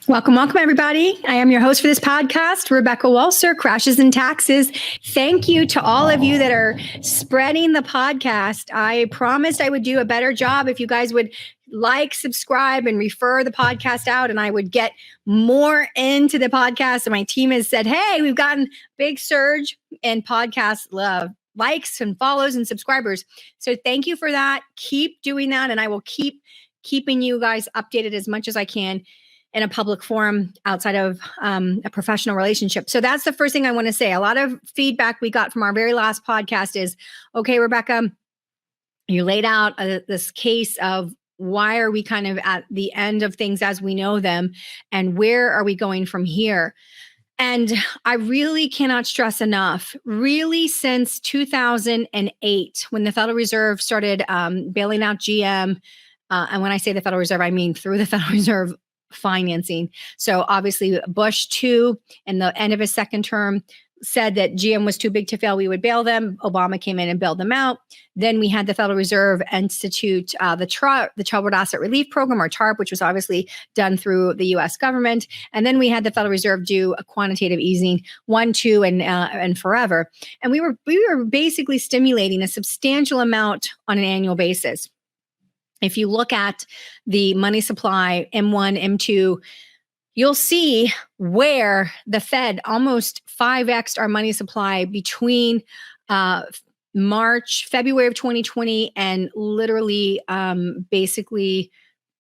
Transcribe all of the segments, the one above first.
Welcome, everybody. I am your host for this podcast, Rebecca Walser, Crashes and Taxes. Thank you to all of you that are spreading the podcast. I promised I would do a better job if you guys would like, subscribe, and refer the podcast out, and I would get more into the podcast. And my team has said, hey, we've gotten a big surge in podcast love. Likes and follows and subscribers. So thank you for that. Keep doing that. And I will keeping you guys updated as much as I can in a public forum outside of a professional relationship. So that's the first thing I want to say. A lot of feedback we got from our very last podcast is, okay, Rebecca, you laid out this case of why are we kind of at the end of things as we know them, and where are we going from here? And I really cannot stress enough, really since 2008, when the Federal Reserve started bailing out GM, and when I say the Federal Reserve, I mean through the Federal Reserve financing. So obviously Bush 2, in the end of his second term, said that GM was too big to fail, we would bail them. Obama came in and bailed them out. Then we had the Federal Reserve institute the Troubled Asset Relief Program, or TARP, which was obviously done through the U.S. government. And then we had the Federal Reserve do a quantitative easing 1, 2, and forever. And we were basically stimulating a substantial amount on an annual basis. If you look at the money supply, M1, M2, you'll see where the Fed almost 5x'd our money supply between February of 2020 and literally basically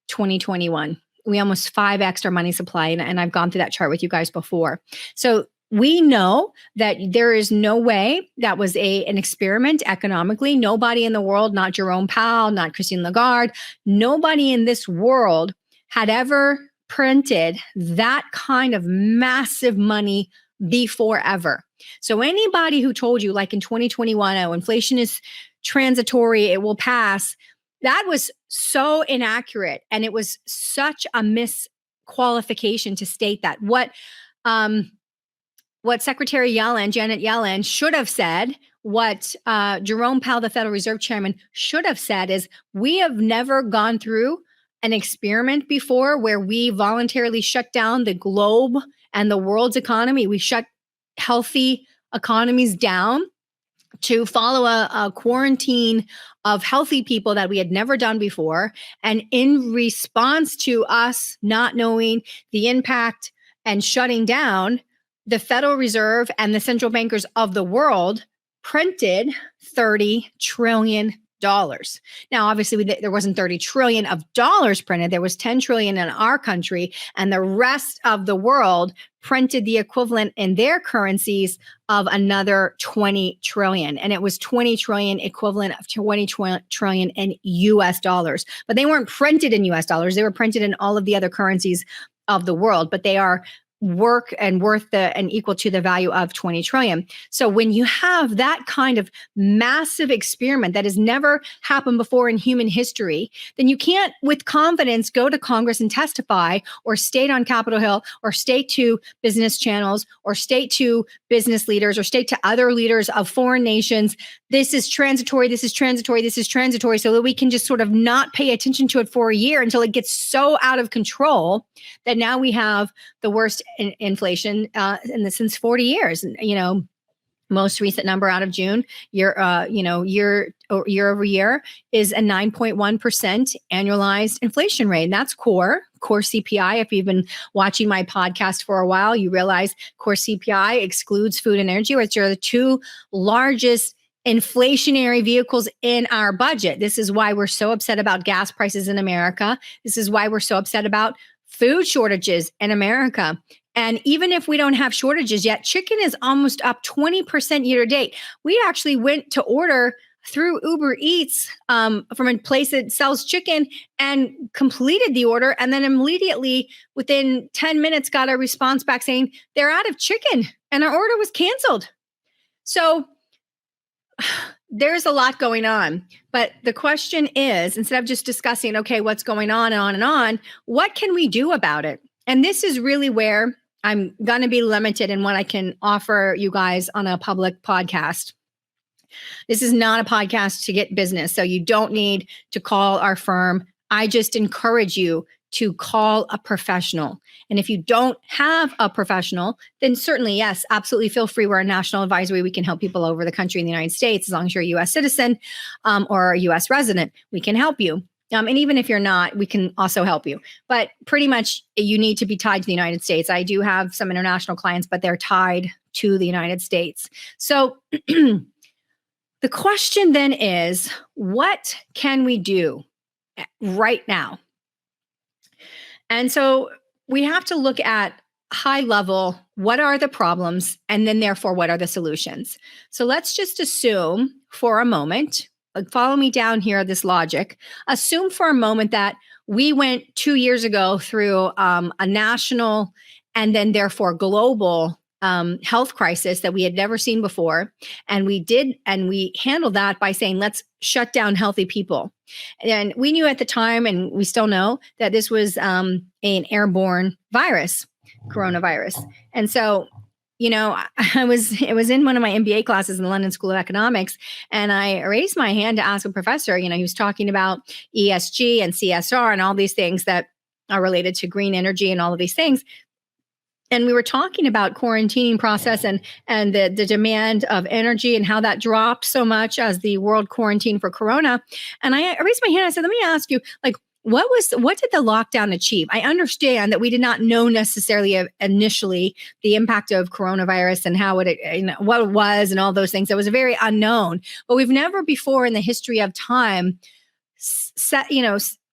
2021. We almost 5x'd our money supply. And I've gone through that chart with you guys before. So we know that there is no way that was an experiment economically. Nobody in the world, not Jerome Powell, not Christine Lagarde, nobody in this world had ever printed that kind of massive money before ever. So anybody who told you, like in 2021, oh, inflation is transitory, it will pass, that was so inaccurate. And it was such a misqualification to state that. What Secretary Janet Yellen should have said, what Jerome Powell, the Federal Reserve Chairman, should have said is, we have never gone through an experiment before where we voluntarily shut down the globe and the world's economy. We shut healthy economies down to follow a quarantine of healthy people that we had never done before. And in response to us not knowing the impact and shutting down, the Federal Reserve and the central bankers of the world printed $30 trillion. Now, obviously, there wasn't $30 trillion of dollars printed. There was $10 trillion in our country, and the rest of the world printed the equivalent in their currencies of another 20 trillion. And it was 20 trillion equivalent of 20 trillion in US dollars. But they weren't printed in US dollars. They were printed in all of the other currencies of the world, but they are worth and equal to the value of 20 trillion. So when you have that kind of massive experiment that has never happened before in human history, then you can't with confidence go to Congress and testify, or state on Capitol Hill, or state to business channels, or state to business leaders, or state to other leaders of foreign nations, this is transitory, this is transitory, this is transitory, so that we can just sort of not pay attention to it for a year until it gets so out of control that now we have the worst inflation since 40 years. Most recent number out of June, year over year, is a 9.1% annualized inflation rate. And that's core CPI. If you've been watching my podcast for a while, you realize core CPI excludes food and energy, which are the two largest inflationary vehicles in our budget. This is why we're so upset about gas prices in America. This is why we're so upset about food shortages in America. And even if we don't have shortages yet, chicken is almost up 20% year to date. We actually went to order through Uber Eats from a place that sells chicken and completed the order. And then immediately within 10 minutes got a response back saying they're out of chicken and our order was canceled. So there's a lot going on. But the question is, instead of just discussing, okay, what's going on and on, what can we do about it? And this is really where I'm going to be limited in what I can offer you guys on a public podcast. This is not a podcast to get business, so you don't need to call our firm. I just encourage you to call a professional. And if you don't have a professional, then certainly, yes, absolutely feel free. We're a national advisory. We can help people over the country in the United States, as long as you're a U.S. citizen or a U.S. resident, we can help you. And even if you're not, we can also help you. But pretty much you need to be tied to the United States. I do have some international clients, but they're tied to the United States. So the question then is, what can we do right now? And so we have to look at high level, what are the problems? And then therefore, what are the solutions? So let's just assume for a moment, follow me down here, this logic. Assume for a moment that we went 2 years ago through a national and then therefore global health crisis that we had never seen before. And we handled that by saying, let's shut down healthy people. And we knew at the time, and we still know, that this was an airborne virus, coronavirus. And so, it was in one of my MBA classes in the London School of Economics, and I raised my hand to ask a professor. He was talking about ESG and CSR and all these things that are related to green energy and all of these things. And we were talking about quarantining process and the demand of energy and how that dropped so much as the world quarantined for Corona. And I raised my hand. I said, let me ask you, what did the lockdown achieve? I understand that we did not know necessarily initially the impact of coronavirus and how what it was and all those things. It was very unknown. But we've never before in the history of time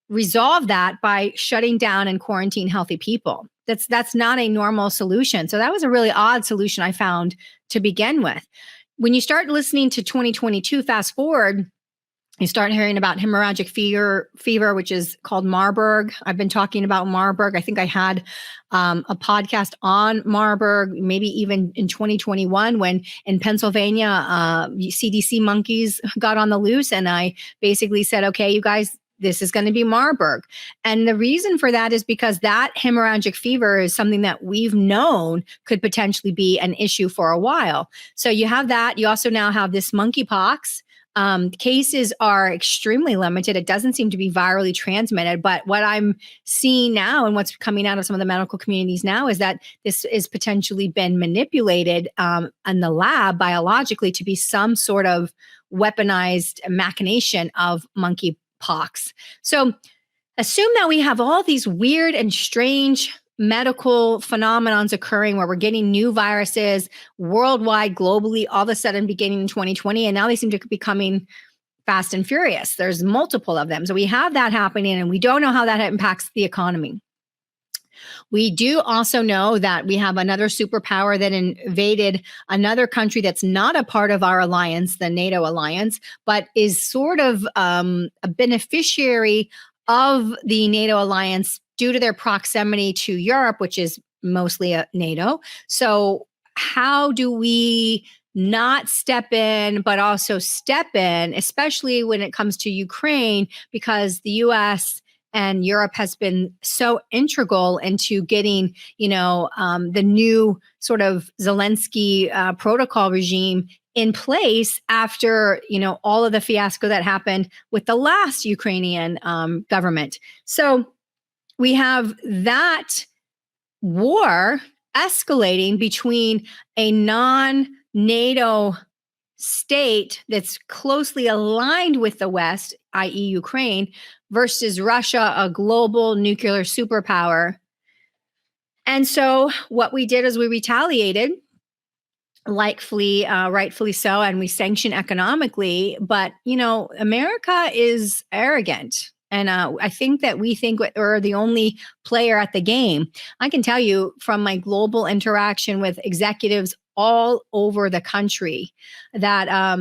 resolved that by shutting down and quarantine healthy people. That's not a normal solution. So that was a really odd solution I found to begin with. When you start listening to 2022, fast forward, you start hearing about hemorrhagic fever, which is called Marburg. I've been talking about Marburg. I think I had a podcast on Marburg, maybe even in 2021, when in Pennsylvania, CDC monkeys got on the loose. And I basically said, okay, you guys, this is going to be Marburg. And the reason for that is because that hemorrhagic fever is something that we've known could potentially be an issue for a while. So you have that. You also now have this monkeypox. Cases are extremely limited. It doesn't seem to be virally transmitted. But what I'm seeing now and what's coming out of some of the medical communities now is that this is potentially been manipulated in the lab biologically to be some sort of weaponized machination of monkeypox. So assume that we have all these weird and strange medical phenomenons occurring where we're getting new viruses worldwide, globally, all of a sudden beginning in 2020. And now they seem to be coming fast and furious. There's multiple of them. So we have that happening and we don't know how that impacts the economy. We do also know that we have another superpower that invaded another country that's not a part of our alliance, the NATO alliance, but is sort of a beneficiary of the NATO alliance due to their proximity to Europe, which is mostly a NATO. So how do we not step in, but also step in, especially when it comes to Ukraine, because the US and Europe has been so integral into getting, the new sort of Zelensky protocol regime in place after, all of the fiasco that happened with the last Ukrainian government. So we have that war escalating between a non-NATO state that's closely aligned with the West, i.e. Ukraine, versus Russia, a global nuclear superpower. And so what we did is we retaliated, rightfully so, and we sanctioned economically. But, America is arrogant. And I think that we think we're the only player at the game. I can tell you from my global interaction with executives all over the country that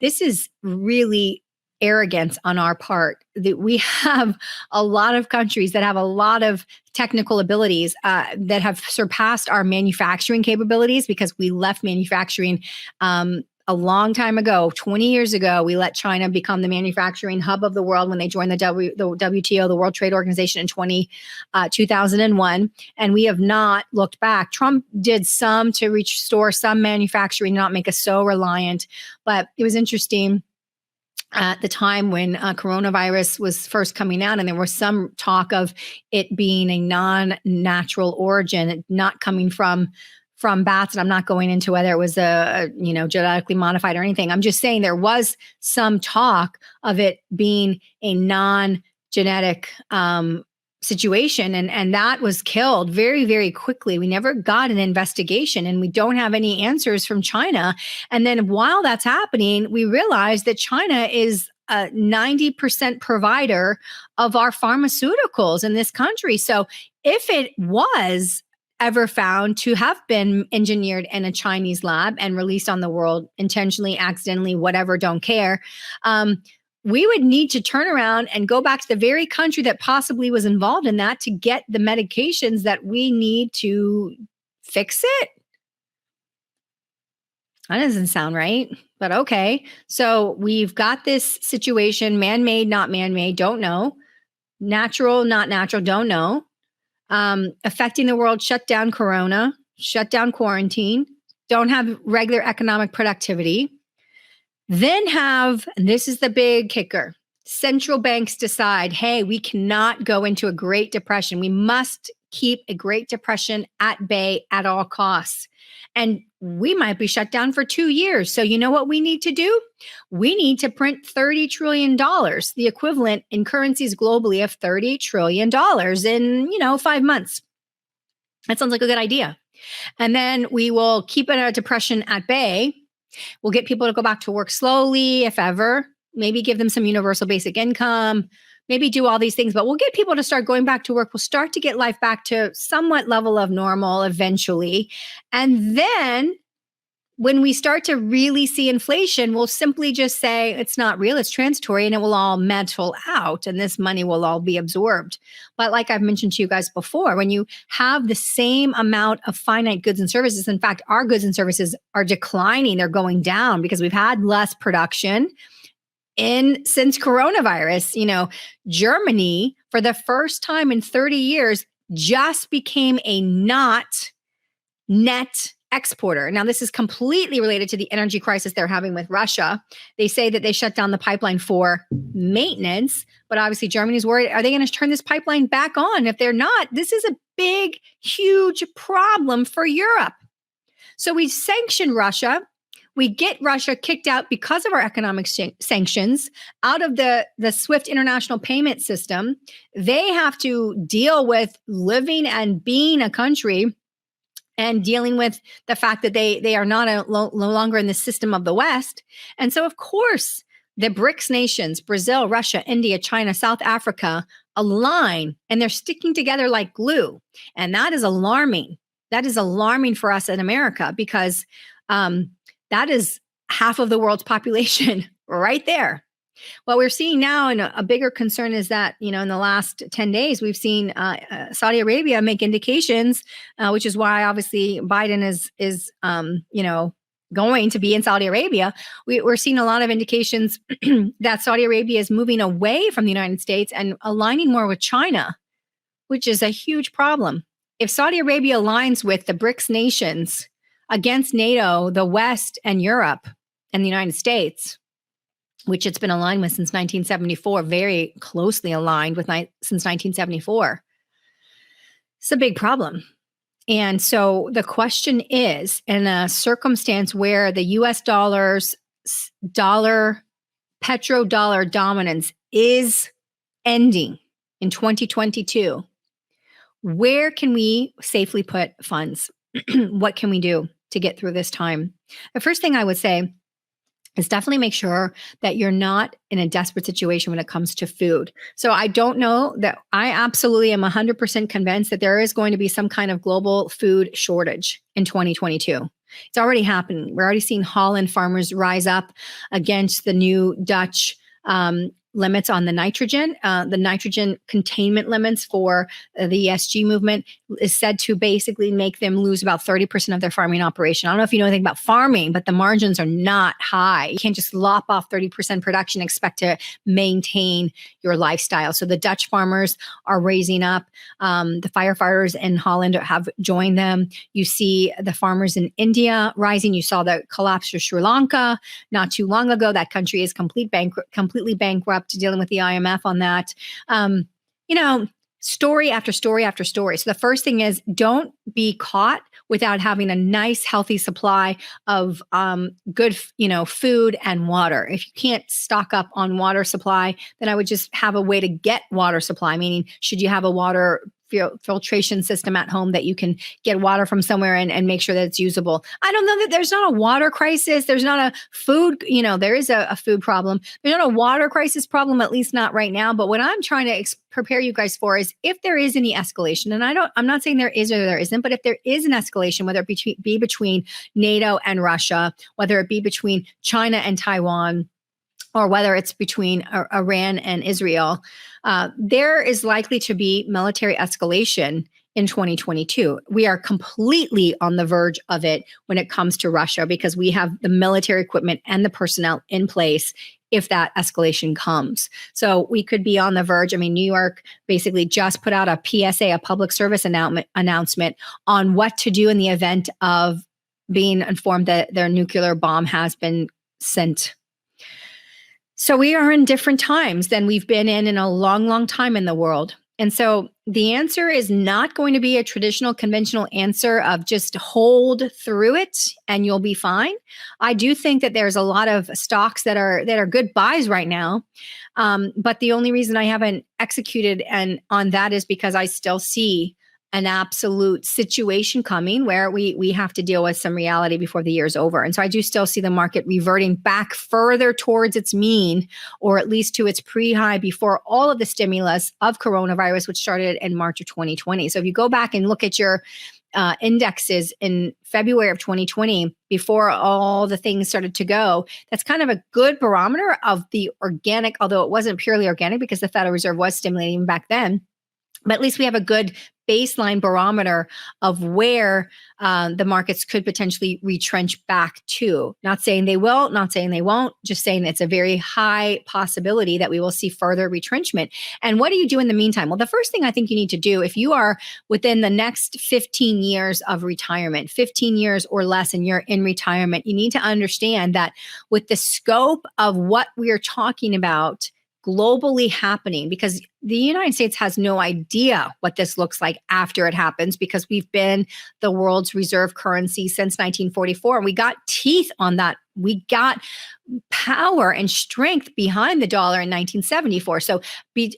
this is really arrogance on our part. That we have a lot of countries that have a lot of technical abilities that have surpassed our manufacturing capabilities because we left manufacturing a long time ago, 20 years ago. We let China become the manufacturing hub of the world when they joined the WTO, the World Trade Organization, in 2001. And we have not looked back. Trump did some to restore some manufacturing, not make us so reliant. But it was interesting. at the time when coronavirus was first coming out, and there was some talk of it being a non-natural origin, not coming from bats. And I'm not going into whether it was genetically modified or anything. I'm just saying there was some talk of it being a non-genetic situation, and that was killed very, very quickly. We never got an investigation, and we don't have any answers from China. And then while that's happening, we realized that China is a 90% provider of our pharmaceuticals in this country. So if it was ever found to have been engineered in a Chinese lab and released on the world intentionally, accidentally, whatever, don't care, we would need to turn around and go back to the very country that possibly was involved in that to get the medications that we need to fix it. That doesn't sound right, but okay. So we've got this situation, man-made, not man-made, don't know. Natural, not natural, don't know. Affecting the world, shut down corona, shut down quarantine, don't have regular economic productivity. Then have, and this is the big kicker, central banks decide, hey, we cannot go into a Great Depression. We must keep a Great Depression at bay at all costs. And we might be shut down for 2 years. So you know what we need to do? We need to print $30 trillion, the equivalent in currencies globally of $30 trillion in, 5 months. That sounds like a good idea. And then we will keep a depression at bay. We'll get people to go back to work slowly, if ever, maybe give them some universal basic income, maybe do all these things, but we'll get people to start going back to work. We'll start to get life back to somewhat level of normal eventually. And then when we start to really see inflation, we'll simply just say it's not real, it's transitory, and it will all metal out and this money will all be absorbed. But like I've mentioned to you guys before, when you have the same amount of finite goods and services, in fact, our goods and services are declining, they're going down because we've had less production since coronavirus. Germany, for the first time in 30 years, just became a not net exporter. Now, this is completely related to the energy crisis they're having with Russia. They say that they shut down the pipeline for maintenance, but obviously Germany's worried, are they going to turn this pipeline back on? If they're not, this is a big, huge problem for Europe. So we sanction Russia. We get Russia kicked out because of our economic sanctions out of the SWIFT international payment system. They have to deal with living and being a country and dealing with the fact that they are not no longer in the system of the West. And so, of course, the BRICS nations, Brazil, Russia, India, China, South Africa, align, and they're sticking together like glue. And that is alarming. That is alarming for us in America because that is half of the world's population right there. What we're seeing now, and a bigger concern is that, in the last 10 days, we've seen Saudi Arabia make indications, which is why obviously Biden is going to be in Saudi Arabia. We're seeing a lot of indications that Saudi Arabia is moving away from the United States and aligning more with China, which is a huge problem. If Saudi Arabia aligns with the BRICS nations against NATO, the West, and Europe, and the United States, which it's been aligned with since 1974, very closely aligned with since 1974. It's a big problem. And so the question is, in a circumstance where the US petrodollar dominance is ending in 2022, where can we safely put funds? What can we do to get through this time? The first thing I would say is definitely make sure that you're not in a desperate situation when it comes to food. So I don't know that I absolutely am 100% convinced that there is going to be some kind of global food shortage in 2022. It's already happening. We're already seeing Holland farmers rise up against the new Dutch limits on the nitrogen containment limits for the ESG movement is said to basically make them lose about 30% of their farming operation. I don't know if you know anything about farming, but the margins are not high. You can't just lop off 30% production, expect to maintain your lifestyle. So the Dutch farmers are raising up. The firefighters in Holland have joined them. You see the farmers in India rising. You saw the collapse of Sri Lanka not too long ago. That country is completely bankrupt, dealing with the IMF on that. Story after story after story. So the first thing is, don't be caught without having a nice, healthy supply of good, food and water. If you can't stock up on water supply, then I would just have a way to get water supply. Meaning, should you have a water filtration system at home that you can get water from somewhere and make sure that it's usable? I don't know that there's not a water crisis. There's not a food, there is a food problem. There's not a water crisis problem, at least not right now. But what I'm trying to prepare you guys for is, if there is any escalation, and I'm not saying there is or there isn't, but if there is an escalation, whether it be between NATO and Russia, whether it be between China and Taiwan, or whether it's between Iran and Israel, there is likely to be military escalation in 2022. We are completely on the verge of it when it comes to Russia, because we have the military equipment and the personnel in place if that escalation comes. So we could be on the verge. I mean, New York basically just put out a PSA, a public service announcement on what to do in the event of being informed that their nuclear bomb has been sent. So we are in different times than we've been in a long, long time in the world. And so the answer is not going to be a traditional, conventional answer of just hold through it and you'll be fine. I do think that there's a lot of stocks that are good buys right now. But the only reason I haven't executed on that is because I still see an absolute situation coming where we have to deal with some reality before the year's over. And so I do still see the market reverting back further towards its mean, or at least to its pre-high before all of the stimulus of coronavirus, which started in March of 2020. So if you go back and look at your indexes in February of 2020, before all the things started to go, that's kind of a good barometer of the organic, although it wasn't purely organic because the Federal Reserve was stimulating back then. But at least we have a good baseline barometer of where the markets could potentially retrench back to. Not saying they will, not saying they won't, just saying it's a very high possibility that we will see further retrenchment. And what do you do in the meantime? Well, the first thing I think you need to do, if you are within the next 15 years of retirement, 15 years or less, and you're in retirement, you need to understand that with the scope of what we are talking about globally happening, because the United States has no idea what this looks like after it happens, because we've been the world's reserve currency since 1944, and we got teeth on that. We got power and strength behind the dollar in 1974. So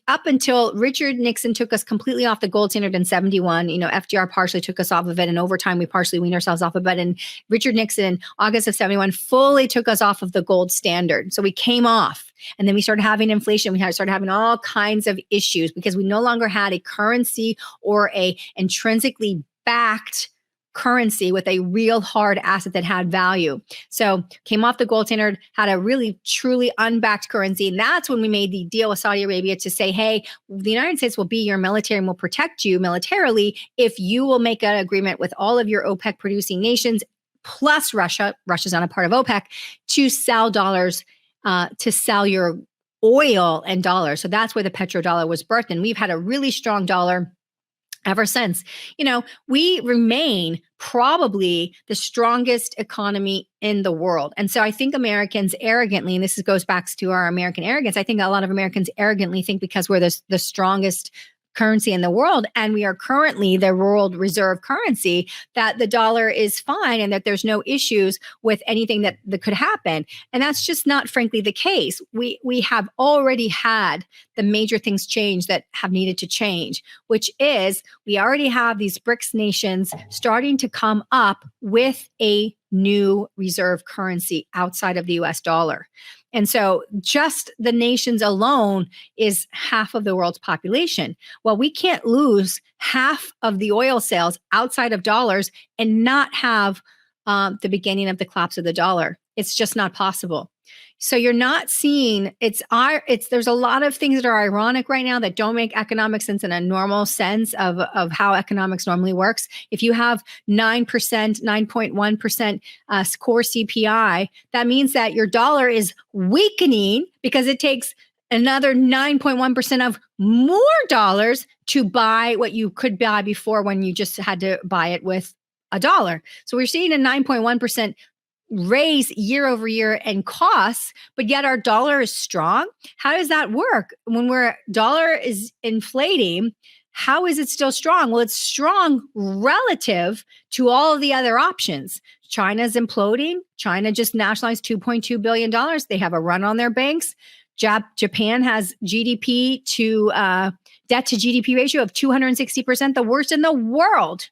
up until Richard Nixon took us completely off the gold standard in 71, FDR partially took us off of it, and over time we partially weaned ourselves off of it. And Richard Nixon, August of 71, fully took us off of the gold standard. So we came off. And then we started having inflation. We started having all kinds of issues because we no longer had a currency or a intrinsically backed currency with a real hard asset that had value. So came off the gold standard, had a really truly unbacked currency. And that's when we made the deal with Saudi Arabia to say, hey, the United States will be your military and will protect you militarily if you will make an agreement with all of your OPEC producing nations, plus Russia's not a part of OPEC, to sell dollars, to sell your oil and dollars. So that's where the petrodollar was birthed. And we've had a really strong dollar ever since. We remain probably the strongest economy in the world. And so I think Americans arrogantly, and this goes back to our American arrogance, I think a lot of Americans arrogantly think because we're the strongest currency in the world, and we are currently the world reserve currency, that the dollar is fine and that there's no issues with anything that could happen. And that's just not, frankly, the case. We have already had the major things change that have needed to change, which is we already have these BRICS nations starting to come up with a new reserve currency outside of the US dollar. And so just the nations alone is half of the world's population. Well, we can't lose half of the oil sales outside of dollars and not have the beginning of the collapse of the dollar. It's just not possible. So you're not seeing there's a lot of things that are ironic right now that don't make economic sense in a normal sense of how economics normally works. If you have 9%, 9.1% core CPI, that means that your dollar is weakening because it takes another 9.1% of more dollars to buy what you could buy before when you just had to buy it with a dollar. So we're seeing a 9.1% raise year over year in costs, but yet our dollar is strong. How does that work? When our dollar is inflating, how is it still strong? Well, it's strong relative to all of the other options. China's imploding. China just nationalized $2.2 billion. They have a run on their banks. Japan has GDP to debt to GDP ratio of 260%, the worst in the world.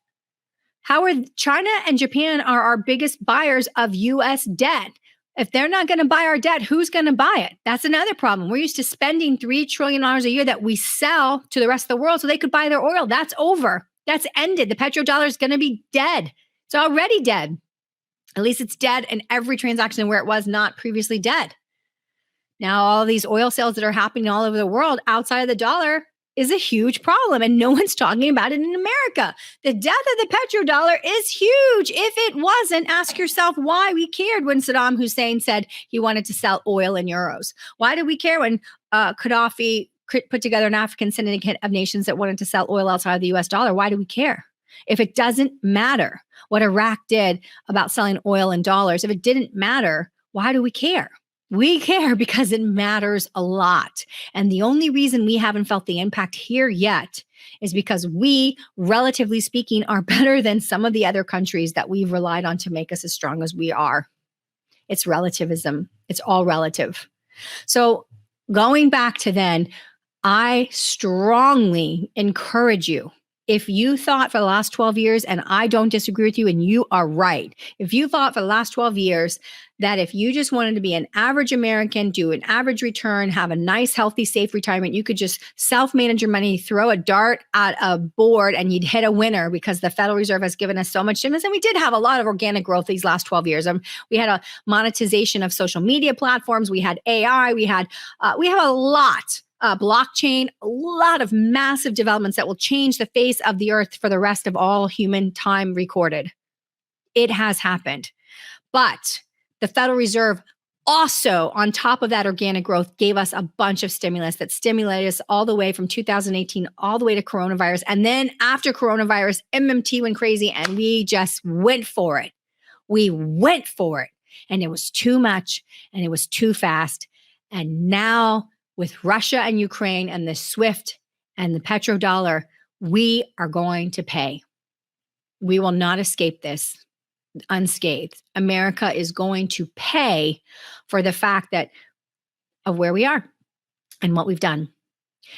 China and Japan are our biggest buyers of US debt. If they're not going to buy our debt, who's going to buy it? That's another problem. We're used to spending $3 trillion a year that we sell to the rest of the world so they could buy their oil. That's over. That's ended. The petrodollar is going to be dead. It's already dead. At least it's dead in every transaction where it was not previously dead. Now, all these oil sales that are happening all over the world outside of the dollar is a huge problem, and no one's talking about it in America. The death of the petrodollar is huge. If it wasn't, ask yourself why we cared when Saddam Hussein said he wanted to sell oil in euros. Why did we care when Gaddafi put together an African syndicate of nations that wanted to sell oil outside of the US dollar? Why do we care? If it doesn't matter what Iraq did about selling oil in dollars, if it didn't matter, why do we care? We care because it matters a lot. And the only reason we haven't felt the impact here yet is because we, relatively speaking, are better than some of the other countries that we've relied on to make us as strong as we are. It's relativism. It's all relative. So going back to then, I strongly encourage you. If you thought for the last 12 years, and I don't disagree with you, and you are right, if you thought for the last 12 years that if you just wanted to be an average American, do an average return, have a nice, healthy, safe retirement, you could just self-manage your money, throw a dart at a board, and you'd hit a winner because the Federal Reserve has given us so much stimulus. And we did have a lot of organic growth these last 12 years. We had a monetization of social media platforms. We had AI. We have a lot. Blockchain, a lot of massive developments that will change the face of the earth for the rest of all human time recorded. It has happened. But the Federal Reserve also, on top of that organic growth, gave us a bunch of stimulus that stimulated us all the way from 2018 all the way to coronavirus. And then after coronavirus, MMT went crazy and we just went for it. We went for it. And it was too much and it was too fast. And now, with Russia and Ukraine and the SWIFT and the petrodollar, we are going to pay. We will not escape this unscathed. America is going to pay for the fact that of where we are and what we've done.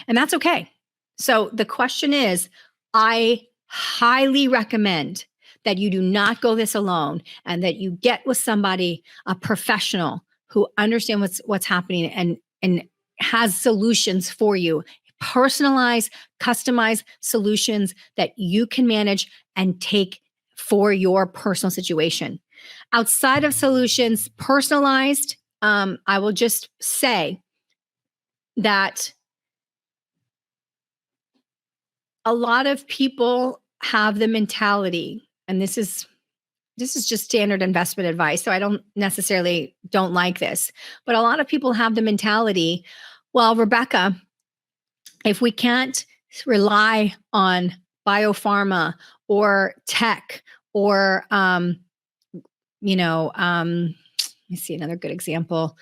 And that's okay. So the question is, I highly recommend that you do not go this alone and that you get with somebody, a professional who understands what's happening and has solutions for you, personalized, customized solutions that you can manage and take for your personal situation. Outside of solutions, personalized, I will just say that a lot of people have the mentality, and this is just standard investment advice, so I don't necessarily don't like this, but a lot of people have the mentality, well, Rebecca, if we can't rely on biopharma or tech or, let me see another good example.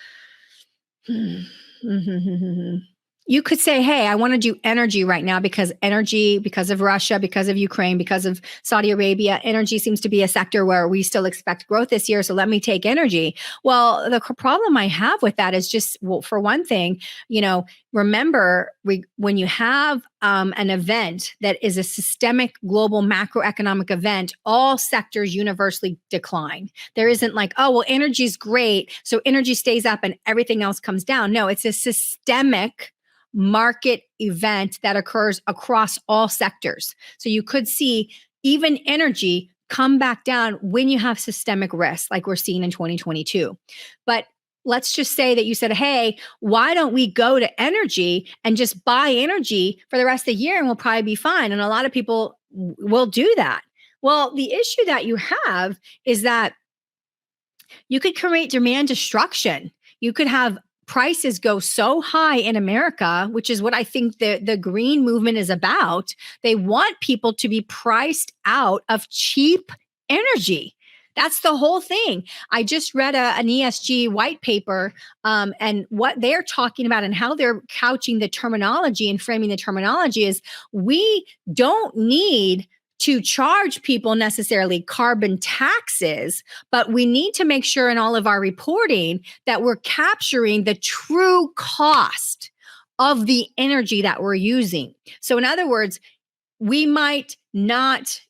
You could say, hey, I want to do energy right now because of Russia, because of Ukraine, because of Saudi Arabia, energy seems to be a sector where we still expect growth this year. So let me take energy. Well, the problem I have with that is just, well, for one thing, remember when you have an event that is a systemic global macroeconomic event, all sectors universally decline. There isn't like, oh, well, energy is great, so energy stays up and everything else comes down. No, it's a systemic market event that occurs across all sectors. So you could see even energy come back down when you have systemic risk, like we're seeing in 2022. But let's just say that you said, hey, why don't we go to energy and just buy energy for the rest of the year and we'll probably be fine. And a lot of people will do that. Well, the issue that you have is that you could create demand destruction. You could have prices go so high in America, which is what I think the green movement is about. They want people to be priced out of cheap energy. That's the whole thing. I just read an ESG white paper, and what they're talking about and how they're couching the terminology and framing the terminology is we don't need to charge people necessarily carbon taxes, but we need to make sure in all of our reporting that we're capturing the true cost of the energy that we're using. So in other words, we might not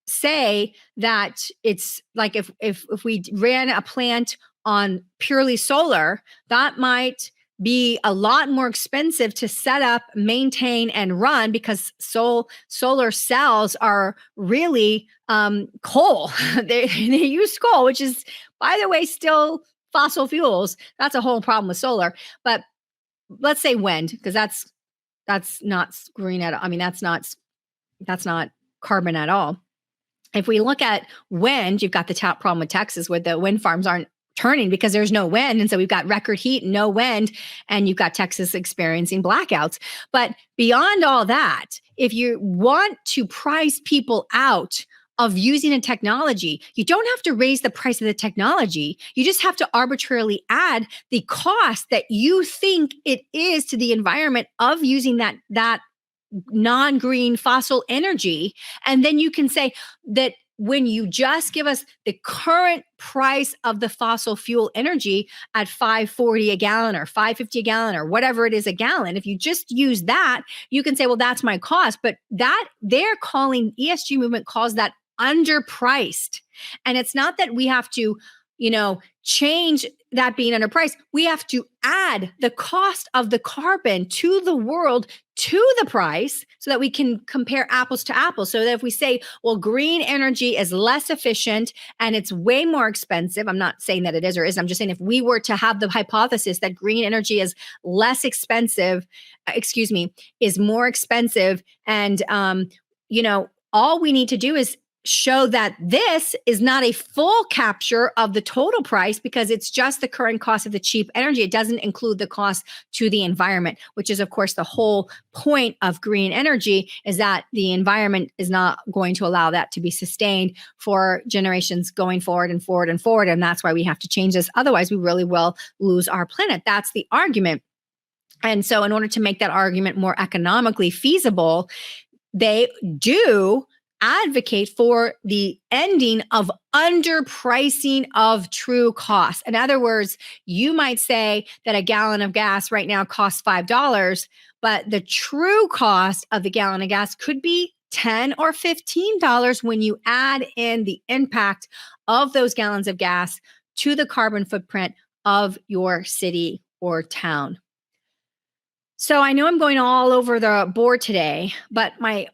say that it's like if we ran a plant on purely solar, that might be a lot more expensive to set up, maintain, and run because solar cells are really coal. they use coal, which is, by the way, still fossil fuels. That's a whole problem with solar. But let's say wind, because that's not green at all. I mean, that's not carbon at all. If we look at wind, you've got the top problem with Texas where the wind farms aren't turning because there's no wind. And so we've got record heat, no wind, and you've got Texas experiencing blackouts. But beyond all that, if you want to price people out of using a technology, you don't have to raise the price of the technology. You just have to arbitrarily add the cost that you think it is to the environment of using that non-green fossil energy. And then you can say that when you just give us the current price of the fossil fuel energy at $5.40 a gallon or $5.50 a gallon or whatever it is a gallon, if you just use that, you can say, well, that's my cost. But that they're calling, ESG movement calls that underpriced. And it's not that we have to, change that being underpriced. We have to add the cost of the carbon to the world to the price so that we can compare apples to apples. So that if we say, well, green energy is less efficient and it's way more expensive, I'm not saying that it is or isn't. I'm just saying if we were to have the hypothesis that green energy is less expensive, is more expensive, and all we need to do is show that this is not a full capture of the total price because it's just the current cost of the cheap energy. It doesn't include the cost to the environment, which is, of course, the whole point of green energy is that the environment is not going to allow that to be sustained for generations going forward and forward and forward. And that's why we have to change this. Otherwise, we really will lose our planet. That's the argument. And so in order to make that argument more economically feasible, they do advocate for the ending of underpricing of true costs. In other words, you might say that a gallon of gas right now costs $5, but the true cost of the gallon of gas could be $10 or $15 when you add in the impact of those gallons of gas to the carbon footprint of your city or town. So I know I'm going all over the board today, but my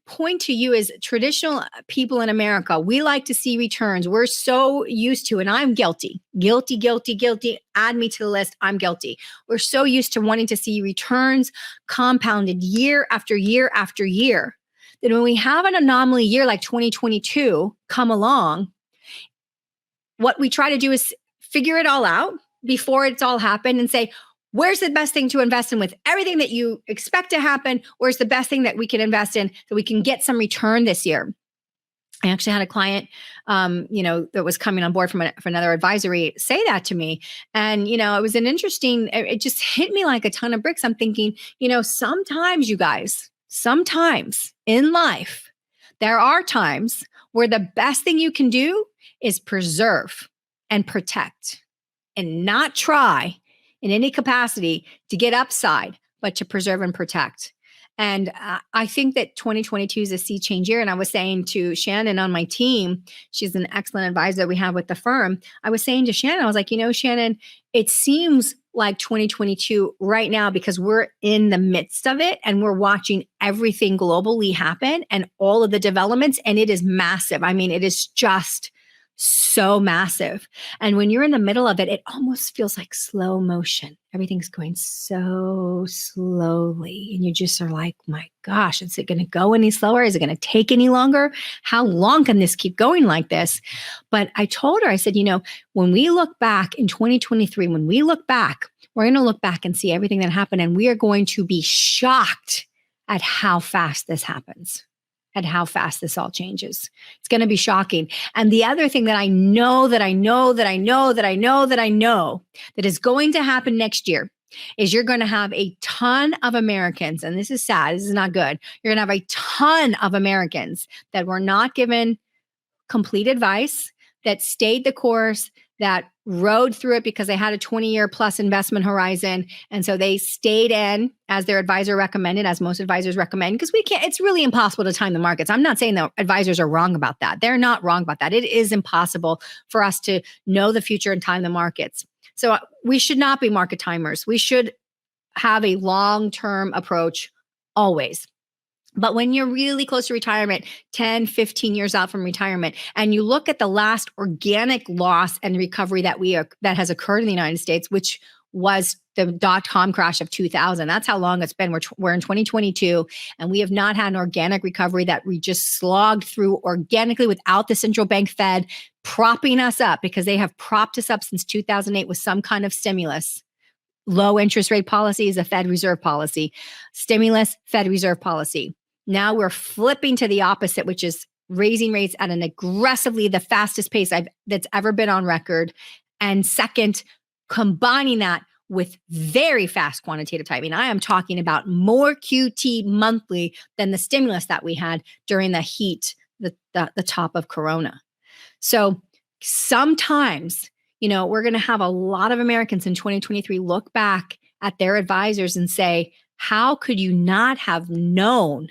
point to you is traditional people in America, we like to see returns. We're so used to, and I'm guilty. Add me to the list. I'm guilty. We're so used to wanting to see returns compounded year after year after year. That when we have an anomaly year like 2022 come along, what we try to do is figure it all out before it's all happened and say, where's the best thing to invest in with everything that you expect to happen? Where's the best thing that we can invest in so we can get some return this year? I actually had a client, that was coming on board from another advisory say that to me. And, it was it just hit me like a ton of bricks. I'm thinking, sometimes you guys, in life, there are times where the best thing you can do is preserve and protect and not try in any capacity to get upside, but to preserve and protect. And I think that 2022 is a sea change year. And I was saying to Shannon on my team, she's an excellent advisor that we have with the firm. I was saying to Shannon, I was like, Shannon, it seems like 2022 right now because we're in the midst of it and we're watching everything globally happen and all of the developments. And it is massive. I mean, it is just so massive. And when you're in the middle of it, it almost feels like slow motion. Everything's going so slowly. And you just are like, my gosh, is it going to go any slower? Is it going to take any longer? How long can this keep going like this? But I told her, I said, when we look back in 2023, when we look back, we're going to look back and see everything that happened. And we are going to be shocked at how fast this happens, at how fast this all changes. It's going to be shocking. And the other thing that I know that is going to happen next year is you're going to have a ton of Americans, and this is sad, this is not good. You're going to have a ton of Americans that were not given complete advice, that stayed the course, that rode through it because they had a 20-year plus investment horizon. And so they stayed in as their advisor recommended, as most advisors recommend, because it's really impossible to time the markets. I'm not saying that advisors are wrong about that. They're not wrong about that. It is impossible for us to know the future and time the markets. So we should not be market timers. We should have a long-term approach always. But when you're really close to retirement, 10, 15 years out from retirement, and you look at the last organic loss and recovery that has occurred in the United States, which was the dot-com crash of 2000. That's how long it's been. We're in 2022, and we have not had an organic recovery that we just slogged through organically without the central bank Fed propping us up, because they have propped us up since 2008 with some kind of stimulus. Low interest rate policy is a Fed Reserve policy. Stimulus, Fed Reserve policy. Now we're flipping to the opposite, which is raising rates at an aggressively the fastest pace that's ever been on record. And second, combining that with very fast quantitative tightening. I am talking about more QT monthly than the stimulus that we had during the heat, the top of Corona. So sometimes, we're going to have a lot of Americans in 2023 look back at their advisors and say, how could you not have known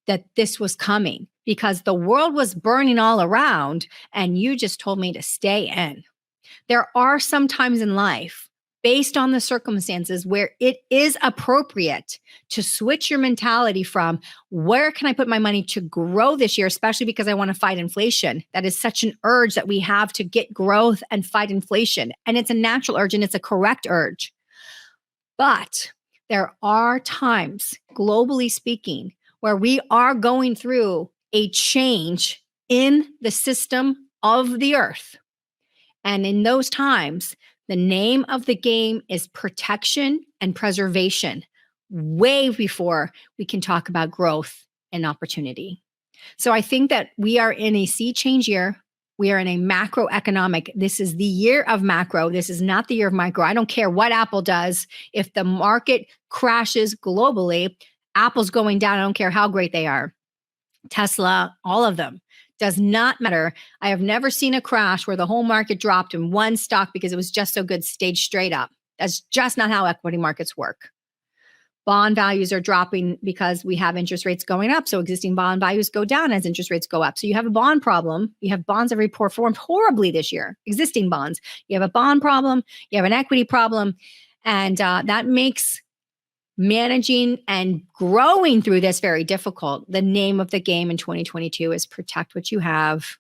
that this was coming? Because the world was burning all around and you just told me to stay in. There are some times in life, based on the circumstances, where it is appropriate to switch your mentality from where can I put my money to grow this year, especially because I want to fight inflation. That is such an urge that we have to get growth and fight inflation. And it's a natural urge and it's a correct urge. But there are times, globally speaking, where we are going through a change in the system of the earth. And in those times, the name of the game is protection and preservation, way before we can talk about growth and opportunity. So I think that we are in a sea change year. We are in a macroeconomic. This is the year of macro. This is not the year of micro. I don't care what Apple does. If the market crashes globally, Apple's going down. I don't care how great they are. Tesla, all of them. Does not matter. I have never seen a crash where the whole market dropped in one stock because it was just so good, stayed straight up. That's just not how equity markets work. Bond values are dropping because we have interest rates going up. So existing bond values go down as interest rates go up. So you have a bond problem. You have bonds that have performed horribly this year, existing bonds. You have a bond problem. You have an equity problem. And that makes managing and growing through this very difficult. The name of the game in 2022 is protect what you have,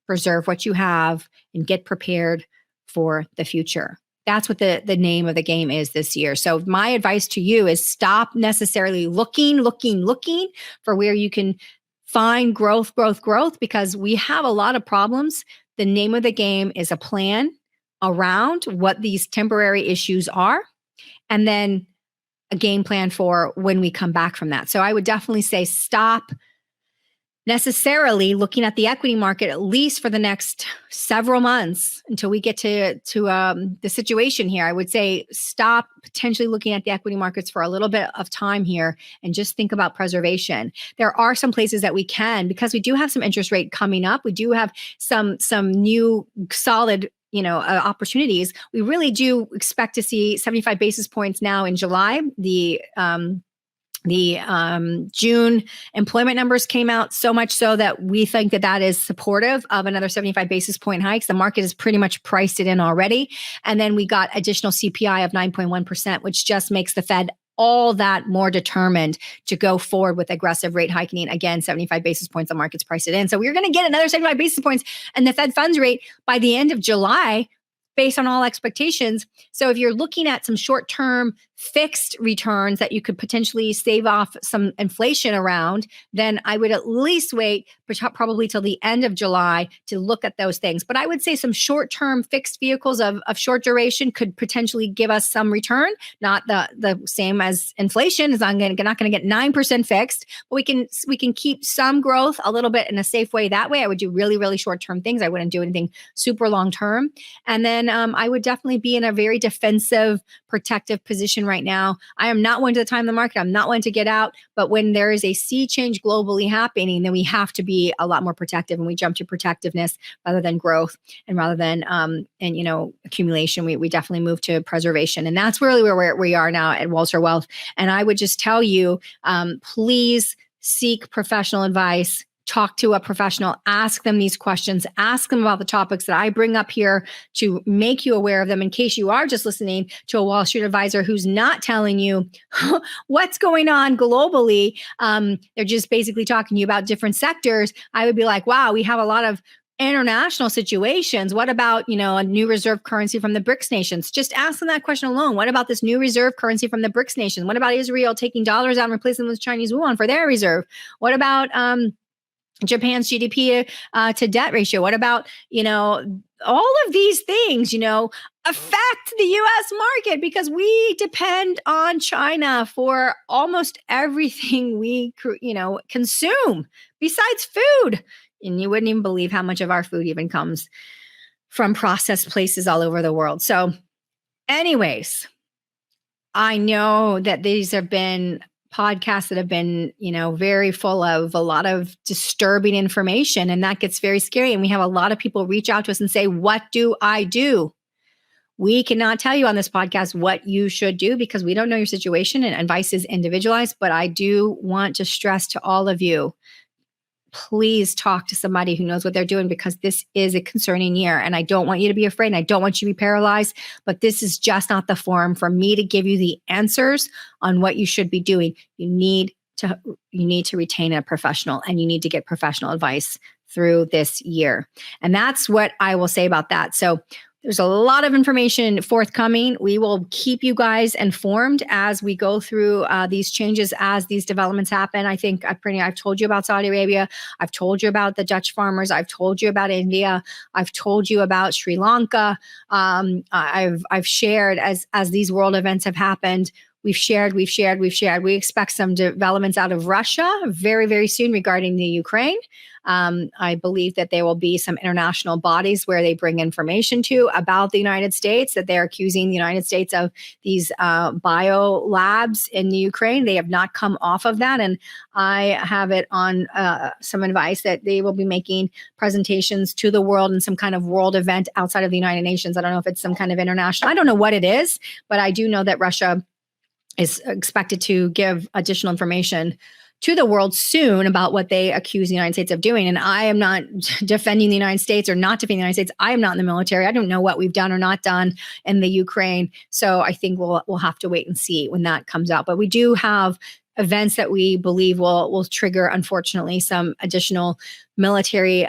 preserve what you have, and get prepared for the future. That's what the name of the game is this year. So my advice to you is stop necessarily looking for where you can find growth, because we have a lot of problems. The name of the game is a plan around what these temporary issues are, and then a game plan for when we come back from that. So I would definitely say stop necessarily looking at the equity market, at least for the next several months until we get to the situation here. I would say stop potentially looking at the equity markets for a little bit of time here and just think about preservation. There are some places that we can, because we do have some interest rate coming up. We do have some new solid opportunities. We really do expect to see 75 basis points now in July. The The June employment numbers came out, so much so that we think that that is supportive of another 75 basis point hikes. The market has pretty much priced it in already. And then we got additional CPI of 9.1%, which just makes the Fed all that more determined to go forward with aggressive rate hiking. Again, 75 basis points, the market's priced it in. So we're going to get another 75 basis points and the Fed funds rate by the end of July, based on all expectations. So if you're looking at some short-term fixed returns that you could potentially save off some inflation around, then I would at least wait probably till the end of July to look at those things. But I would say some short-term fixed vehicles of short duration could potentially give us some return, not the same as inflation. Is not going to get 9% fixed, but we can keep some growth a little bit in a safe way. That way, I would do really, really short-term things. I wouldn't do anything super long-term. And then I would definitely be in a very defensive, protective position right now. I am not one to time the market. I'm not one to get out. But when there is a sea change globally happening, then we have to be a lot more protective, and we jump to protectiveness rather than growth, and rather than accumulation. We definitely move to preservation, and that's really where we are now at Walser Wealth. And I would just tell you, please seek professional advice. Talk to a professional, ask them these questions, ask them about the topics that I bring up here to make you aware of them, in case you are just listening to a Wall Street advisor who's not telling you what's going on globally. They're just basically talking to you about different sectors. I would be like, wow, we have a lot of international situations. What about, a new reserve currency from the BRICS nations? Just ask them that question alone. What about this new reserve currency from the BRICS nations? What about Israel taking dollars out and replacing them with Chinese yuan for their reserve? What about, Japan's GDP to debt ratio? What about, all of these things, affect the US market, because we depend on China for almost everything we, consume besides food. And you wouldn't even believe how much of our food even comes from processed places all over the world. So anyways, I know that these have been podcasts that have been, very full of a lot of disturbing information, and that gets very scary. And we have a lot of people reach out to us and say, what do I do? We cannot tell you on this podcast what you should do, because we don't know your situation, and advice is individualized. But I do want to stress to all of you, please talk to somebody who knows what they're doing, because this is a concerning year, and I don't want you to be afraid, and I don't want you to be paralyzed, but this is just not the forum for me to give you the answers on what you should be doing. You need to retain a professional, and you need to get professional advice through this year. And that's what I will say about that. So there's a lot of information forthcoming. We will keep you guys informed as we go through these changes, as these developments happen. I think I've told you about Saudi Arabia. I've told you about the Dutch farmers. I've told you about India. I've told you about Sri Lanka. I've shared as these world events have happened. We've shared. We expect some developments out of Russia very, very soon regarding the Ukraine. I believe that there will be some international bodies where they bring information to about the United States, that they're accusing the United States of these bio labs in the Ukraine. They have not come off of that. And I have it on some advice that they will be making presentations to the world in some kind of world event outside of the United Nations. I don't know if it's some kind of international, I don't know what it is, but I do know that Russia is expected to give additional information to the world soon about what they accuse the United States of doing. And I am not defending the United States or not defending the United States. I am not in the military. I don't know what we've done or not done in the Ukraine. So I think we'll have to wait and see when that comes out. But we do have events that we believe will trigger, unfortunately, some additional military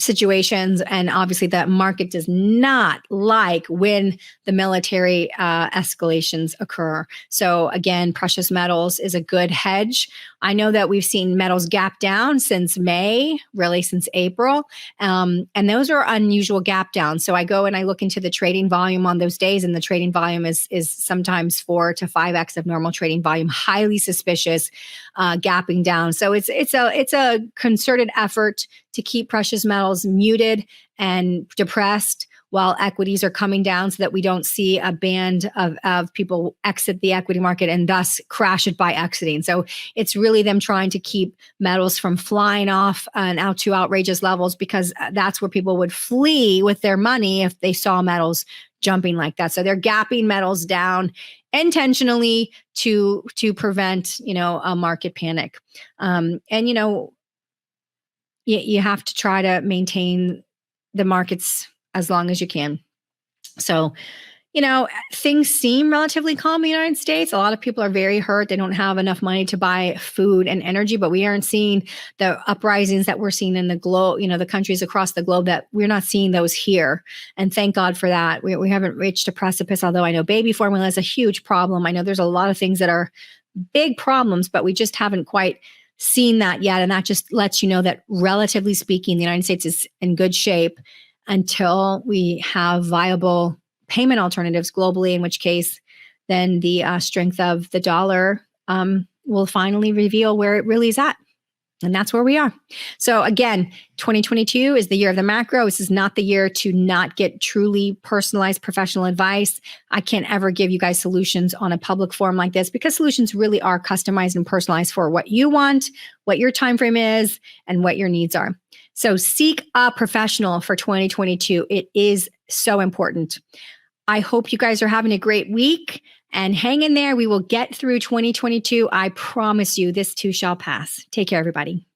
situations. And obviously that market does not like when the military escalations occur. So again, precious metals is a good hedge. I know that we've seen metals gap down since May, really since April. And those are unusual gap downs. So I go and I look into the trading volume on those days, and the trading volume is sometimes 4 to 5x of normal trading volume, highly suspicious, gapping down. So it's a concerted effort to keep precious metals muted and depressed while equities are coming down, so that we don't see a band of people exit the equity market and thus crash it by exiting. So it's really them trying to keep metals from flying off and out to outrageous levels, because that's where people would flee with their money if they saw metals jumping like that. So they're gapping metals down intentionally to prevent, a market panic. And you have to try to maintain the markets as long as you can. So, things seem relatively calm in the United States. A lot of people are very hurt. They don't have enough money to buy food and energy, but we aren't seeing the uprisings that we're seeing in the globe, the countries across the globe, that we're not seeing those here. And thank God for that. We haven't reached a precipice, although I know baby formula is a huge problem. I know there's a lot of things that are big problems, but we just haven't quite seen that yet. And that just lets you know that, relatively speaking, the United States is in good shape until we have viable payment alternatives globally, in which case then the strength of the dollar will finally reveal where it really is at. And that's where we are. So again, 2022 is the year of the macro. This is not the year to not get truly personalized professional advice. I can't ever give you guys solutions on a public forum like this, because solutions really are customized and personalized for what you want, what your time frame is, and what your needs are. So seek a professional for 2022. It is so important. I hope you guys are having a great week, and hang in there. We will get through 2022. I promise you, this too shall pass. Take care, everybody.